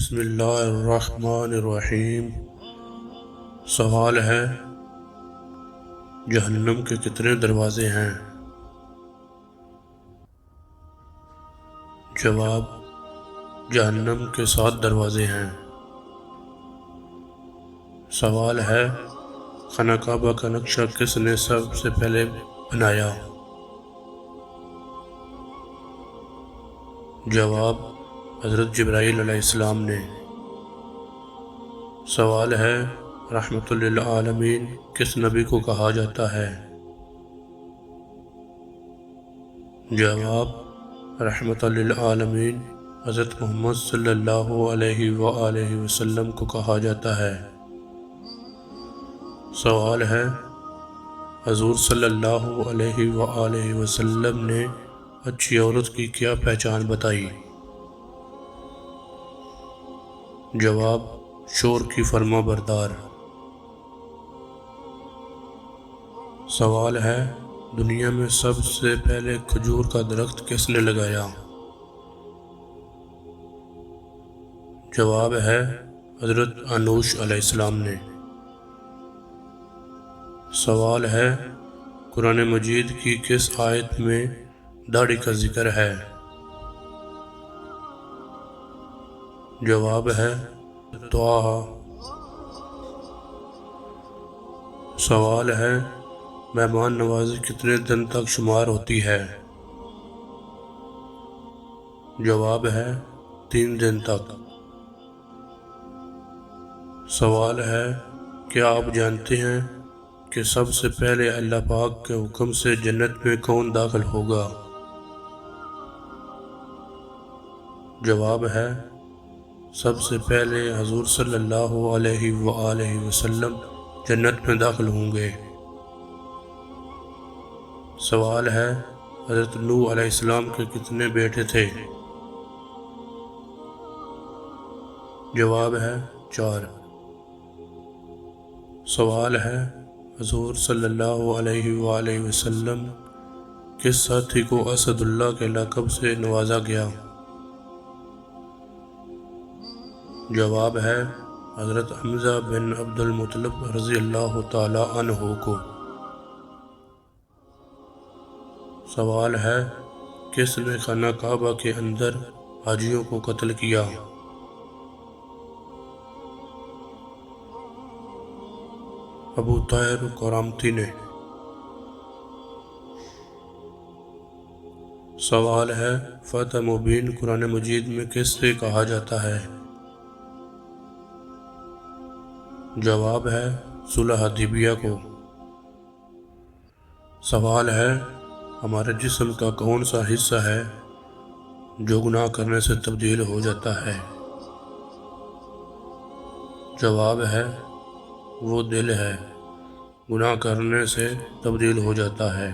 بسم اللہ الرحمن الرحیم۔ سوال ہے، جہنم کے کتنے دروازے ہیں؟ جواب، جہنم کے 7 دروازے ہیں۔ سوال ہے، خانہ کعبہ کا نقشہ کس نے سب سے پہلے بنایا؟ جواب، حضرت جبرائیل علیہ السلام نے۔ سوال ہے، رحمت للعالمین کس نبی کو کہا جاتا ہے؟ جواب، رحمت للعالمین حضرت محمد صلی اللہ علیہ وآلہ وسلم کو کہا جاتا ہے۔ سوال ہے، حضور صلی اللہ علیہ وآلہ وسلم نے اچھی عورت کی کیا پہچان بتائی؟ جواب، شور کی فرما بردار۔ سوال ہے، دنیا میں سب سے پہلے کھجور کا درخت کس نے لگایا؟ جواب ہے، حضرت انوش علیہ السلام نے۔ سوال ہے، قرآن مجید کی کس آیت میں داڑھی کا ذکر ہے؟ جواب ہے، طٰہٰ۔ سوال ہے، مہمان نوازی کتنے دن تک شمار ہوتی ہے؟ جواب ہے، 3 دن تک۔ سوال ہے، کیا آپ جانتے ہیں کہ سب سے پہلے اللہ پاک کے حکم سے جنت میں کون داخل ہوگا؟ جواب ہے، سب سے پہلے حضور صلی اللہ علیہ وآلہ وسلم جنت میں داخل ہوں گے۔ سوال ہے، حضرت نوح علیہ السلام کے کتنے بیٹے تھے؟ جواب ہے، 4۔ سوال ہے، حضور صلی اللہ علیہ وآلہ وسلم کس ساتھی کو اسد اللہ کے لقب سے نوازا گیا؟ جواب ہے، حضرت حمزہ بن عبد المطلب رضی اللہ تعالی عنہ کو۔ سوال ہے، کس نے خانہ کعبہ کے اندر حاجیوں کو قتل کیا؟ ابو طاہر کرامتی نے۔ سوال ہے، فتح مبین قرآن مجید میں کس سے کہا جاتا ہے؟ جواب ہے، صلح حدیبیہ کو۔ سوال ہے، ہمارے جسم کا کون سا حصہ ہے جو گناہ کرنے سے تبدیل ہو جاتا ہے؟ جواب ہے، وہ دل ہے، گناہ کرنے سے تبدیل ہو جاتا ہے۔